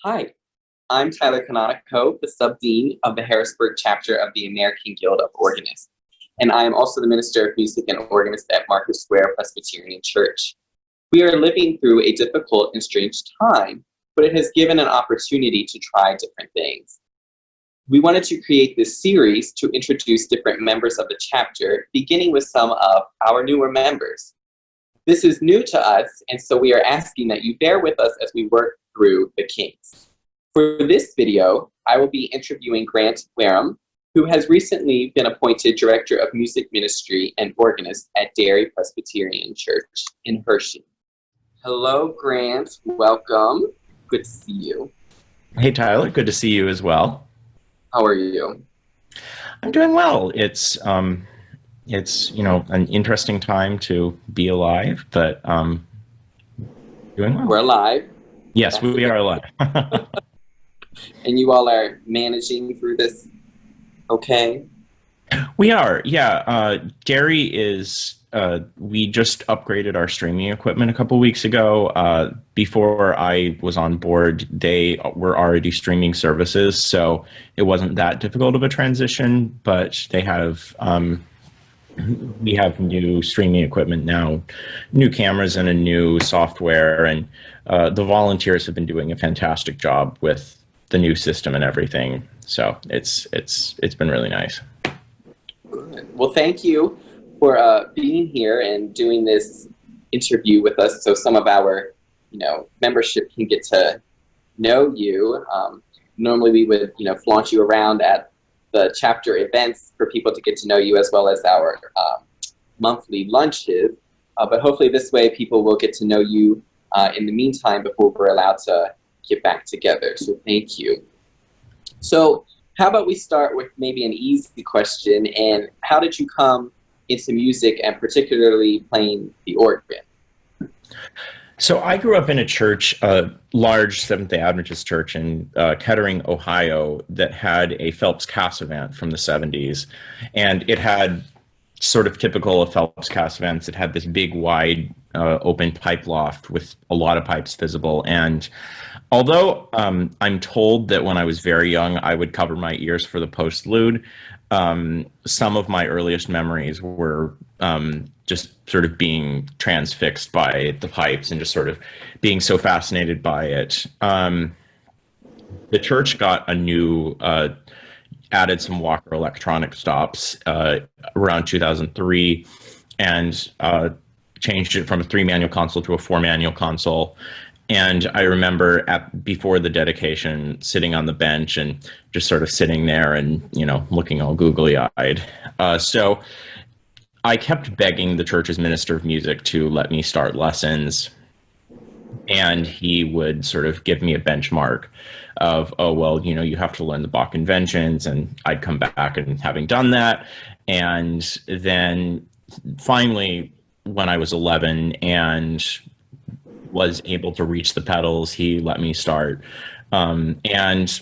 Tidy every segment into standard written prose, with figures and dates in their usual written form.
Hi, I'm Tyler Canonico, the Sub-Dean of the Harrisburg chapter of the American Guild of Organists, and I am also the Minister of Music and Organist at Market Square Presbyterian Church. We are living through a difficult and strange time, but it has given an opportunity to try different things. We wanted to create this series to introduce different members of the chapter, beginning with some of our newer members. This is new to us, and so we are asking that you bear with us as we work through the kinks. For this video, I will be interviewing Grant Wareham, who has recently been appointed Director of Music Ministry and Organist at Derry Presbyterian Church in Hershey. Hello, Grant. Welcome. Good to see you. Hey, Tyler. Good to see you as well. How are you? I'm doing well. It's an interesting time to be alive, but doing well. We're alive. Yes, we are alive. And you all are managing through this okay? We are, yeah. Derry is, we just upgraded our streaming equipment a couple weeks ago. Before I was on board, they were already streaming services, so it wasn't that difficult of a transition, but they have, we have new streaming equipment now, new cameras and a new software, and the volunteers have been doing a fantastic job with the new system and everything. So it's been really nice. Good. Well, thank you for being here and doing this interview with us, so some of our membership can get to know you. Normally we would flaunt you around at the chapter events for people to get to know you, as well as our monthly lunches, but hopefully this way people will get to know you in the meantime before we're allowed to get back together. So thank you. So how about we start with maybe an easy question, and how did you come into music and particularly playing the organ? So I grew up in a church, a large Seventh-day Adventist church in Kettering, Ohio, that had a Phelps Cassavant from the 70s. And it had sort of typical of Phelps Cassavants. It had this big, wide, open pipe loft with a lot of pipes visible. And although I'm told that when I was very young, I would cover my ears for the postlude, some of my earliest memories were just sort of being transfixed by the pipes and just sort of being so fascinated by it. The church got a new, added some Walker electronic stops around 2003 and changed it from a 3-manual console to a 4-manual console. And I remember before the dedication, sitting on the bench and just sort of sitting there and, looking all googly-eyed. So I kept begging the church's minister of music to let me start lessons. And he would sort of give me a benchmark of, oh, well, you have to learn the Bach conventions. And I'd come back and having done that. And then finally, when I was 11 and was able to reach the pedals, he let me start. And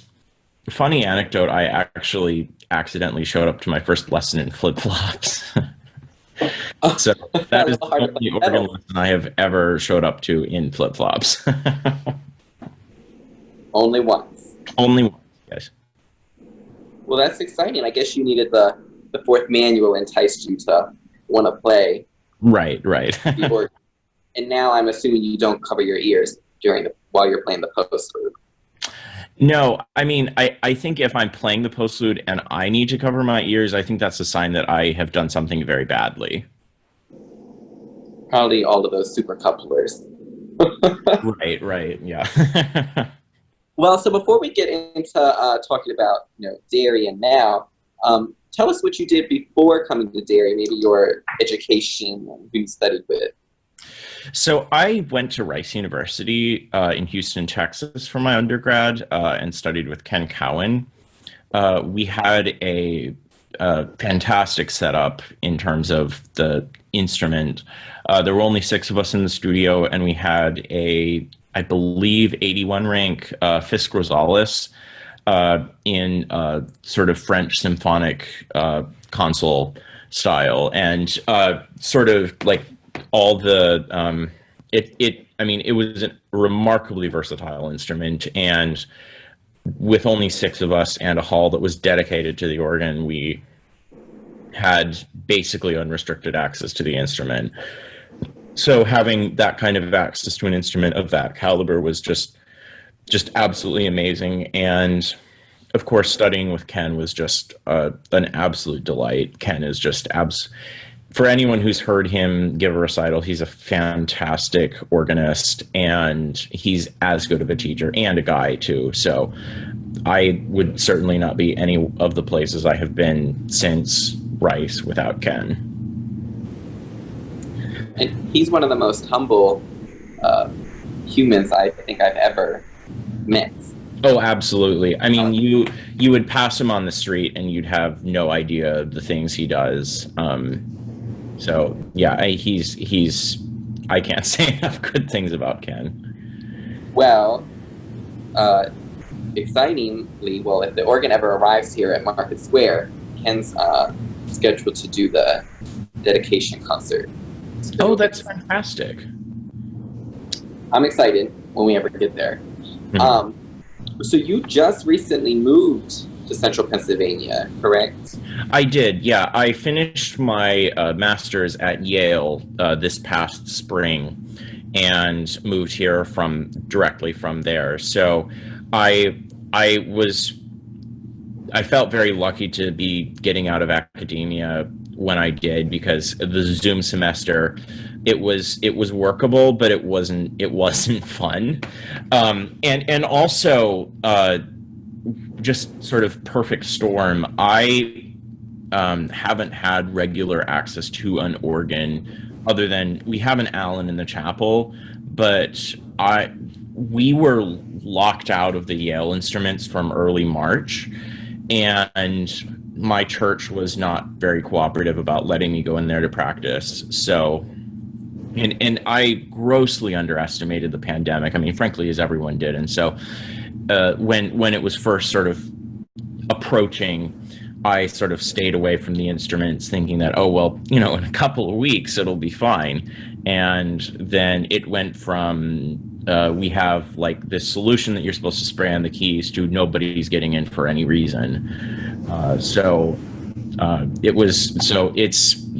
funny anecdote, I actually accidentally showed up to my first lesson in flip-flops. So that is the only organ lesson I have ever showed up to in flip-flops. Only once? Only once, yes. Well, that's exciting. I guess you needed the 4th manual enticed you to want to play. Right. And now I'm assuming you don't cover your ears while you're playing the postlude. No, I mean, I think if I'm playing the postlude and I need to cover my ears, I think that's a sign that I have done something very badly. Probably all of those super couplers. Right, yeah. Well, so before we get into talking about Derry and now, tell us what you did before coming to Derry, maybe your education and who you studied with. So I went to Rice University in Houston, Texas for my undergrad and studied with Ken Cowan. We had a fantastic setup in terms of the instrument. There were only 6 of us in the studio, and we had I believe, 81 rank Fisk Rosales in sort of French symphonic console style, and sort of like all the I mean, it was a remarkably versatile instrument, and with only 6 of us and a hall that was dedicated to the organ, we had basically unrestricted access to the instrument. So having that kind of access to an instrument of that caliber was just absolutely amazing. And of course, studying with Ken was just an absolute delight. Ken is just for anyone who's heard him give a recital, he's a fantastic organist, and he's as good of a teacher and a guy too. So I would certainly not be any of the places I have been since Rice without Ken. And he's one of the most humble humans I think I've ever met. Oh, absolutely. I mean, you would pass him on the street and you'd have no idea the things he does. So yeah, I can't say enough good things about Ken. Well, excitingly, well, if the organ ever arrives here at Market Square, Ken's scheduled to do the dedication concert. Oh, that's fantastic. I'm excited when we ever get there. Mm-hmm. So you just recently moved to Central Pennsylvania, correct? I did, yeah. I finished my master's at Yale this past spring and moved here directly from there. So I felt very lucky to be getting out of academia when I did, because the Zoom semester, it was workable, but it wasn't fun. And also just sort of perfect storm. I haven't had regular access to an organ other than we have an Allen in the chapel, but we were locked out of the Yale instruments from early March, and my church was not very cooperative about letting me go in there to practice. So, and I grossly underestimated the pandemic. I mean, frankly, as everyone did. And so when it was first sort of approaching, I sort of stayed away from the instruments thinking that, oh, well, in a couple of weeks, it'll be fine. And then it went from we have like this solution that you're supposed to spray on the keys to nobody's getting in for any reason.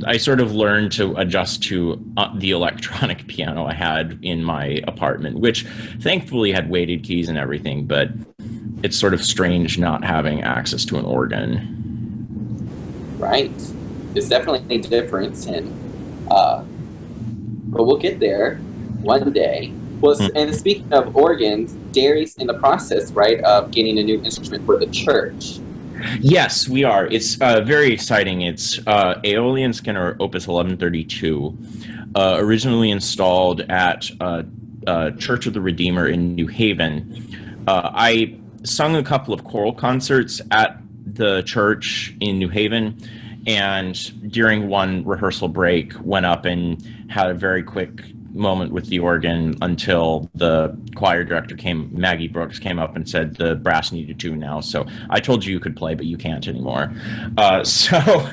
I sort of learned to adjust to the electronic piano I had in my apartment, which thankfully had weighted keys and everything, but it's sort of strange not having access to an organ. Right. It's definitely different, but we'll get there one day. Well, and speaking of organs, Derry's in the process, right, of getting a new instrument for the church. Yes, we are. It's very exciting. It's Aeolian Skinner Opus 1132, originally installed at Church of the Redeemer in New Haven. I sung a couple of choral concerts at the church in New Haven, and during one rehearsal break went up and had a very quick moment with the organ until the choir director Maggie Brooks came up and said the brass needed to now. So I told you could play, but you can't anymore. So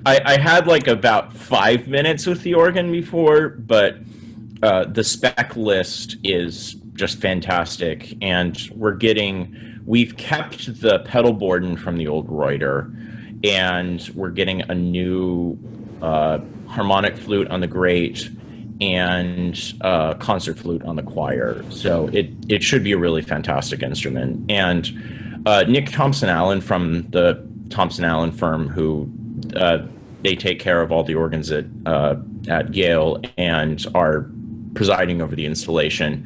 I had like about 5 minutes with the organ before, but the spec list is just fantastic. And we've kept the pedal board from the old Reuter, and we're getting a new harmonic flute on the grate and concert flute on the choir. So it should be a really fantastic instrument. And Nick Thompson Allen from the Thompson Allen firm, who they take care of all the organs at Yale and are presiding over the installation.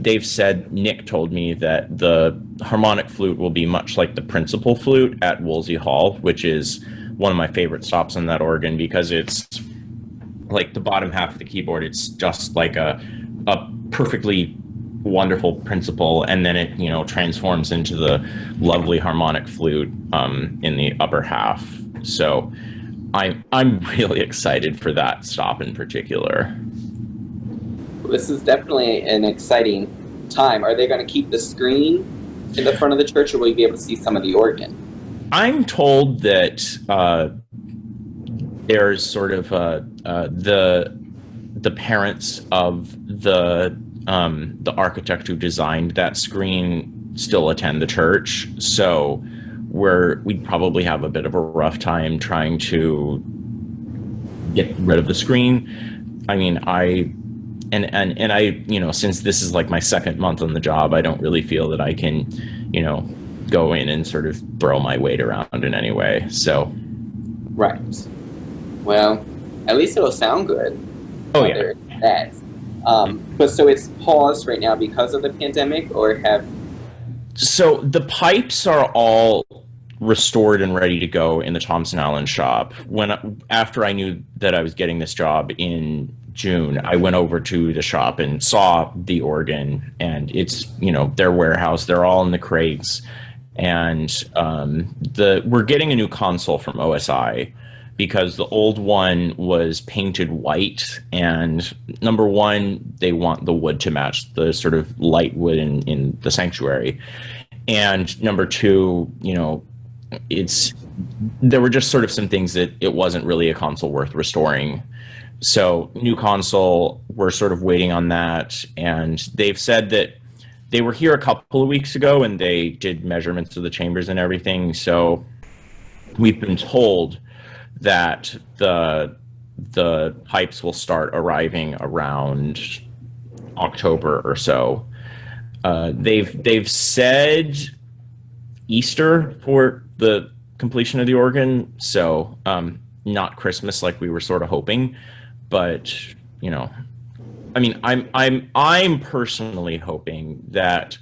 Nick told me that the harmonic flute will be much like the principal flute at Wolsey Hall, which is one of my favorite stops on that organ, because it's like the bottom half of the keyboard, it's just like a perfectly wonderful principal, and then it transforms into the lovely harmonic flute in the upper half. So I'm really excited for that stop in particular. This is definitely an exciting time. Are they going to keep the screen in the front of the church, or will you be able to see some of the organ? I'm told that there's sort of the parents of the architect who designed that screen still attend the church, so we'd probably have a bit of a rough time trying to get rid of the screen. I mean, I since this is like my second month on the job, I don't really feel that I can, go in and sort of throw my weight around in any way. So, right. Well, at least it'll sound good. Oh yeah. That. But so it's paused right now because of the pandemic, or have? So the pipes are all restored and ready to go in the Thompson Allen shop. After I knew that I was getting this job in June, I went over to the shop and saw the organ, and it's, their warehouse. They're all in the crates, and we're getting a new console from OSI because the old one was painted white, and number one, they want the wood to match the sort of light wood in the sanctuary, and number two, there were just sort of some things that it wasn't really a console worth restoring. So new console, we're sort of waiting on that. And they've said that they were here a couple of weeks ago and they did measurements of the chambers and everything. So we've been told that the pipes will start arriving around October or so. They've said Easter for the completion of the organ. So not Christmas like we were sort of hoping. But, I mean, I'm personally hoping that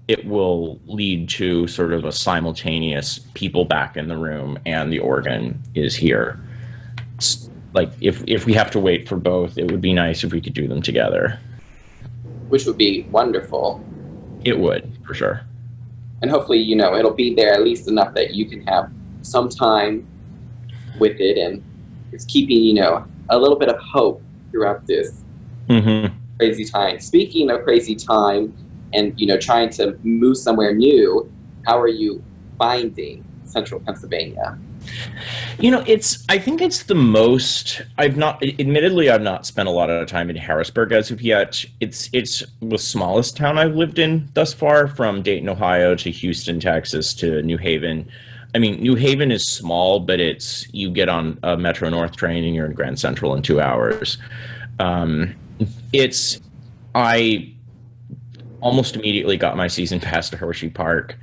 it will lead to sort of a simultaneous people back in the room and the organ is here. Like, if we have to wait for both, it would be nice if we could do them together. Which would be wonderful. It would, for sure. And hopefully, it'll be there at least enough that you can have some time with it, and it's keeping, a little bit of hope throughout this crazy time. Speaking of crazy time and, trying to move somewhere new, how are you finding Central Pennsylvania? I think it's the most, I've not spent a lot of time in Harrisburg as of yet. It's the smallest town I've lived in thus far, from Dayton, Ohio to Houston, Texas to New Haven. I mean, New Haven is small, but you get on a Metro North train and you're in Grand Central in 2 hours. I almost immediately got my season pass to Hershey Park.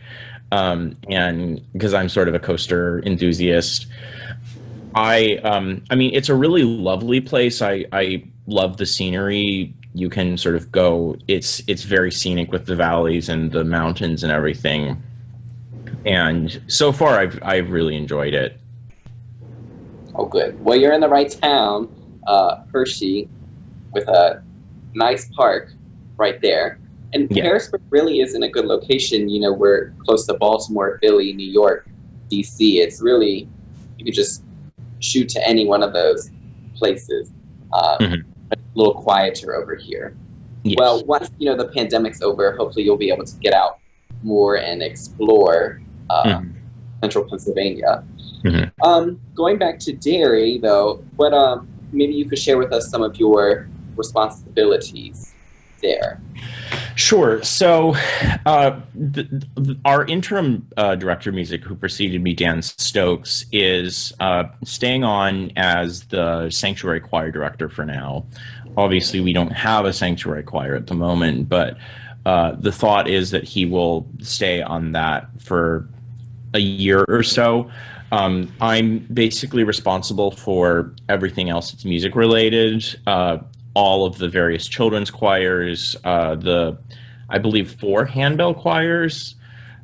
And because I'm sort of a coaster enthusiast, I mean, it's a really lovely place. I love the scenery. You can sort of go, it's very scenic with the valleys and the mountains and everything. And so far, I've really enjoyed it. Oh, good. Well, you're in the right town, Hershey, with a nice park right there. And yeah. Harrisburg really is in a good location. We're close to Baltimore, Philly, New York, DC. It's really, you could just shoot to any one of those places. A little quieter over here. Yes. Well, once, the pandemic's over, hopefully you'll be able to get out more and explore Central Pennsylvania. Going back to Derry, though, what maybe you could share with us some of your responsibilities there. Sure. So our interim director of music who preceded me, Dan Stokes, is staying on as the sanctuary choir director for now. Obviously, we don't have a sanctuary choir at the moment, but the thought is that he will stay on that for a year or so. I'm basically responsible for everything else that's music related, all of the various children's choirs, I believe 4 handbell choirs,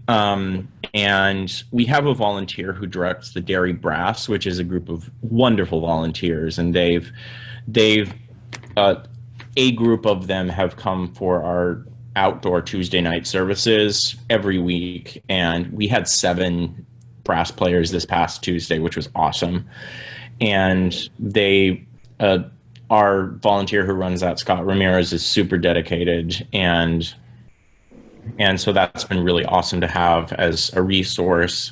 and we have a volunteer who directs the Derry Brass, which is a group of wonderful volunteers, and they've a group of them have come for our outdoor Tuesday night services every week, and we had 7 brass players this past Tuesday, which was awesome. And our volunteer who runs that, Scott Ramirez, is super dedicated, and so that's been really awesome to have as a resource.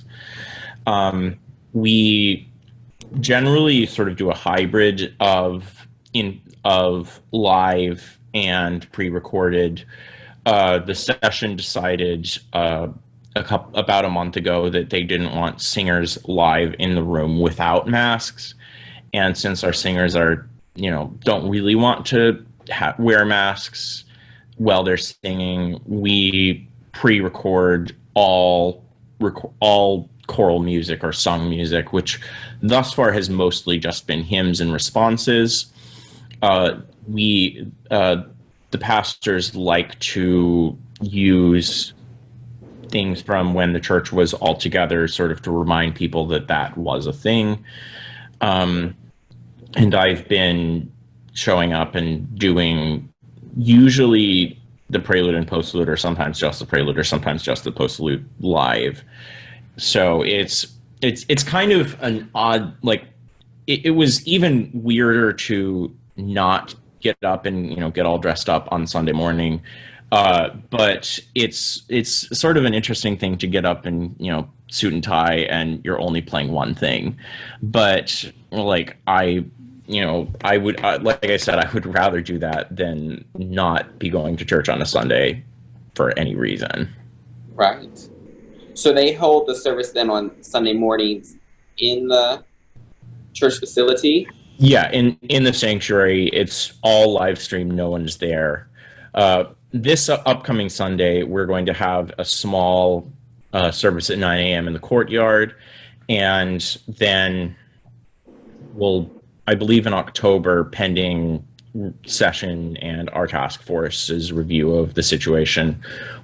We generally sort of do a hybrid of of live and pre-recorded. The session decided about a month ago that they didn't want singers live in the room without masks. And since our singers don't really want to wear masks while they're singing, we pre-record all choral music or sung music, which thus far has mostly just been hymns and responses. The pastors like to use things from when the church was all together, sort of to remind people that was a thing. And I've been showing up and doing usually the prelude and postlude, or sometimes just the prelude, or sometimes just the postlude live. So it's kind of an odd, like, it was even weirder to not get up and get all dressed up on Sunday morning, but it's sort of an interesting thing to get up and suit and tie and you're only playing one thing. But like I would, like I said, I would rather do that than not be going to church on a Sunday for any reason. Right. So they hold the service then on Sunday mornings in the church facility? Yeah, in the sanctuary. It's all live streamed. No one's there. This upcoming Sunday, we're going to have a small service at 9 a.m. in the courtyard. And then I believe in October, pending session and our task force's review of the situation,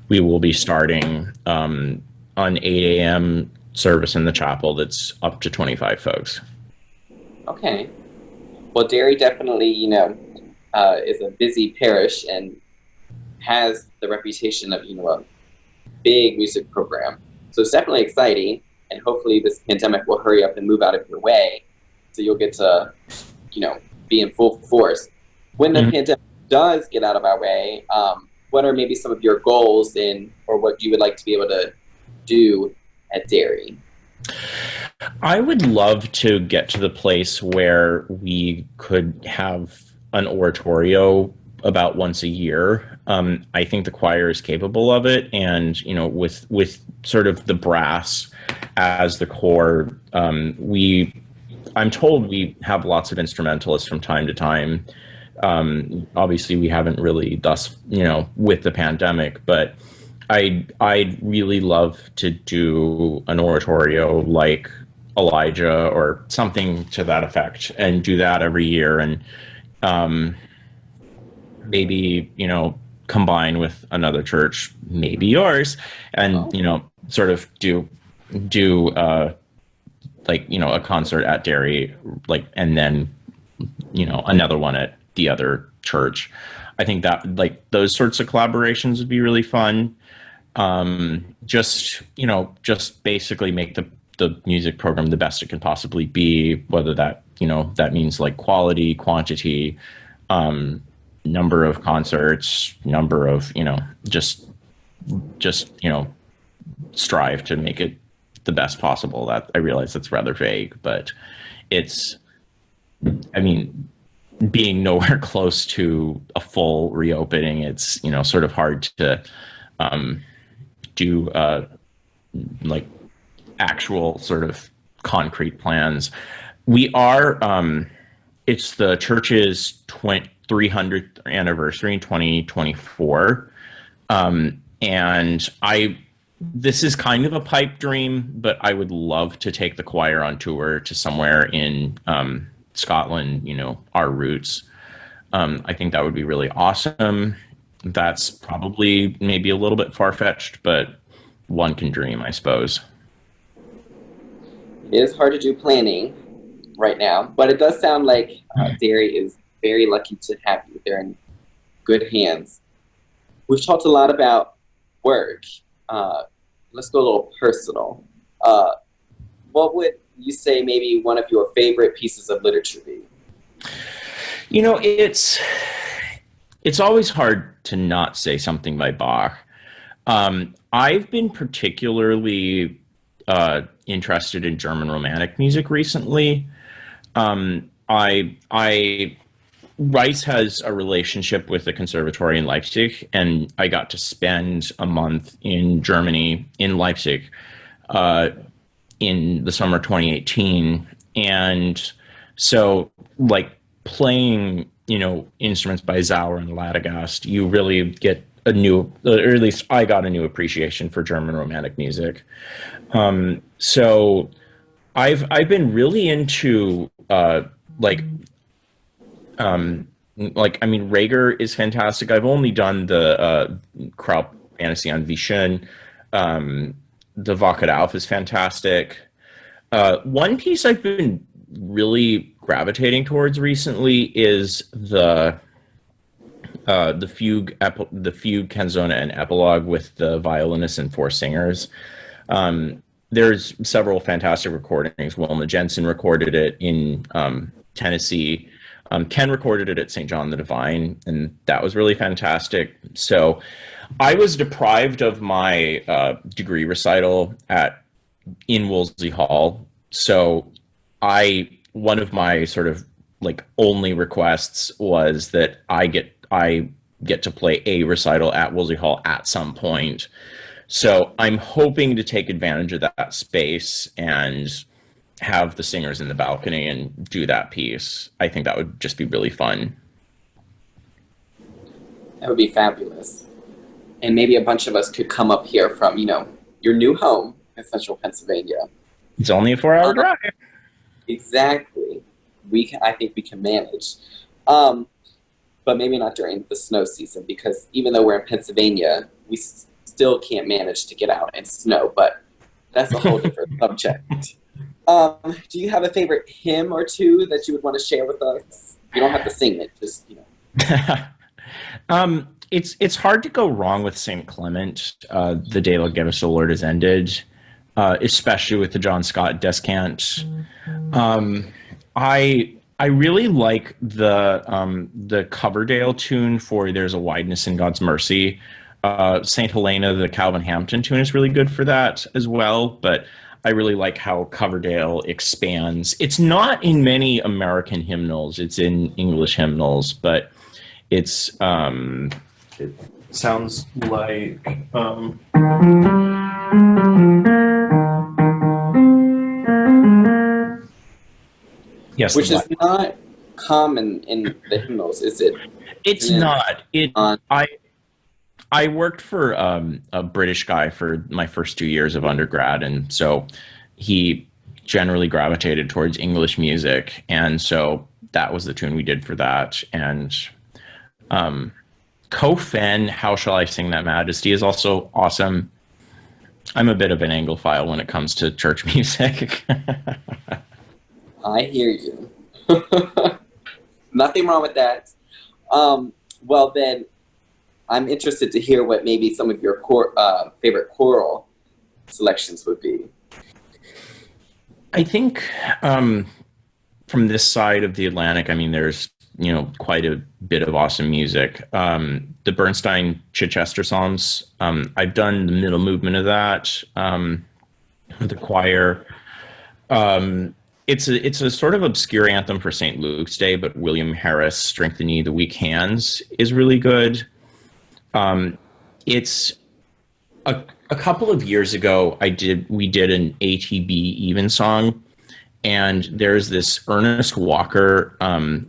we will be starting an 8 a.m. service in the chapel that's up to 25 folks. Okay. Well, Derry definitely, is a busy parish and has the reputation of, a big music program. So it's definitely exciting, and hopefully this pandemic will hurry up and move out of your way, so you'll get to, be in full force. When the pandemic does get out of our way, what are maybe some of your goals or what you would like to be able to do at Derry? I would love to get to the place where we could have an oratorio about once a year. I think the choir is capable of it, and with sort of the brass as the core, I'm told we have lots of instrumentalists from time to time. Obviously, we haven't really thus, with the pandemic, but I'd really love to do an oratorio like Elijah or something to that effect, and do that every year, and maybe combine with another church, maybe yours, and sort of do a concert at Derry, and then another one at the other church. I think that those sorts of collaborations would be really fun. Just basically make the music program the best it can possibly be, whether that means quality, quantity, number of concerts, number of, just strive to make it the best possible. That I realize that's rather vague, but being nowhere close to a full reopening, it's, sort of hard to do actual sort of concrete plans. We are, it's the church's 300th anniversary in 2024. And this is kind of a pipe dream, but I would love to take the choir on tour to somewhere in Scotland, our roots. I think that would be really awesome. That's probably maybe a little bit far-fetched, but one can dream, I suppose. It is hard to do planning right now, but it does sound like Derry is very lucky to have you. They're in good hands. We've talked a lot about work. Let's go a little personal. What would you say maybe one of your favorite pieces of literature be? It's always hard to not say something by Bach. I've been particularly interested in German Romantic music recently. I Rice has a relationship with the conservatory in Leipzig, and I got to spend a month in Germany, in Leipzig, uh, in the summer 2018. And so, like, playing, instruments by Zauer and Ladegast, you really get a new, or at least I got a new appreciation for German Romantic music. So I've been really into like I mean, Rager is fantastic. I've only done the Kraut Fantasy on Vision. The Vacat Alpha is fantastic. One piece I've been really gravitating towards recently is the fugue canzona and epilogue with the violinist and four singers. There's several fantastic recordings. Wilma Jensen recorded it in Tennessee. Ken recorded it at St. John the Divine, and that was really fantastic. So I was deprived of my degree recital in Wolsey Hall. So one of my sort of like only requests was that I get to play a recital at Wolsey Hall at some point. So I'm hoping to take advantage of that space and have the singers in the balcony and do that piece. I think that would just be really fun. That would be fabulous. And maybe a bunch of us could come up here from, your new home in central Pennsylvania. It's only a 4-hour drive. Exactly. I think we can manage. But maybe not during the snow season, because even though we're in Pennsylvania, we still can't manage to get out and snow, but that's a whole different subject. Do you have a favorite hymn or two that you would want to share with us? You don't have to sing it, just, It's hard to go wrong with St. Clement, The Day Thou Gavest, O Lord, Is Ended, especially with the John Scott descant. I really like the Coverdale tune for There's a Wideness in God's Mercy. St. Helena, the Calvin Hampton tune, is really good for that as well, but I really like how Coverdale expands. It's not in many American hymnals, it's in English hymnals, but it sounds like yes, which is not common in the hymnals, is it? It's not. I worked for a British guy for my first 2 years of undergrad, and so he generally gravitated towards English music, and so that was the tune we did for that. And Kofen, How Shall I Sing That Majesty, is also awesome. I'm a bit of an Anglophile when it comes to church music. I hear you. Nothing wrong with that. Well, then, I'm interested to hear what maybe some of your favorite choral selections would be. I think from this side of the Atlantic, I mean, there's quite a bit of awesome music. The Bernstein Chichester Psalms. I've done the middle movement of that with the choir. It's a sort of obscure anthem for St. Luke's Day, but William Harris, Strengthen Ye the Weak Hands, is really good. It's a couple of years ago, we did an ATB Evensong, and there's this Ernest Walker,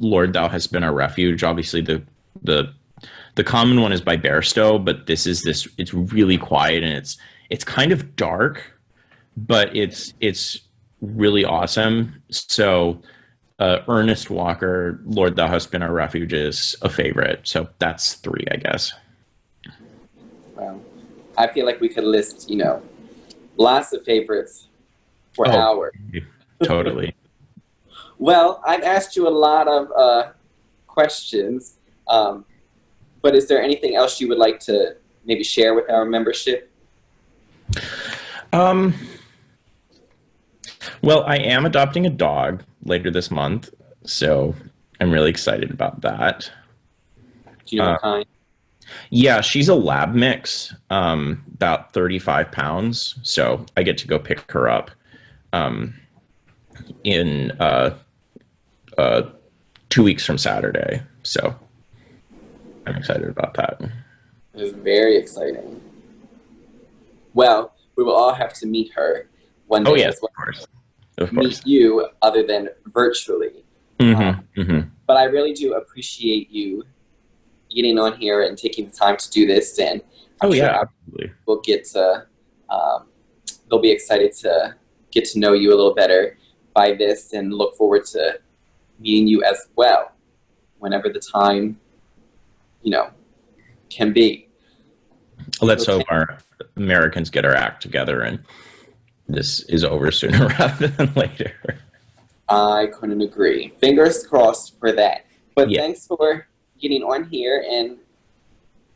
Lord Thou Hast Been Our Refuge. Obviously the common one is by Bairstow, but it's really quiet, and it's kind of dark, but it's really awesome. So Ernest Walker, Lord Thou Hast Been Our Refuge, is a favorite. So that's 3, I guess. Wow. I feel like we could list, lots of favorites for hours. Totally. Well, I've asked you a lot of questions, but is there anything else you would like to maybe share with our membership? Well, I am adopting a dog later this month, so I'm really excited about that. Do you know what kind? Yeah, she's a lab mix, about 35 pounds. So I get to go pick her up in 2 weeks from Saturday. So I'm excited about that. It is very exciting. Well, we will all have to meet her one day. Oh, yes, as well. of course. Of Meet course. you other than virtually. Mm-hmm. But I really do appreciate you getting on here and taking the time to do this. And I'm sure absolutely. we'll get to, they'll be excited to get to know you a little better by this, and look forward to meeting you as well whenever the time, can be. Let's hope our Americans get our act together and this is over sooner rather than later. I couldn't agree. Fingers crossed for that. But Yeah. Thanks for getting on here, and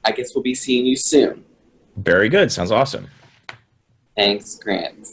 I guess we'll be seeing you soon. Very good. Sounds awesome. Thanks, Grant.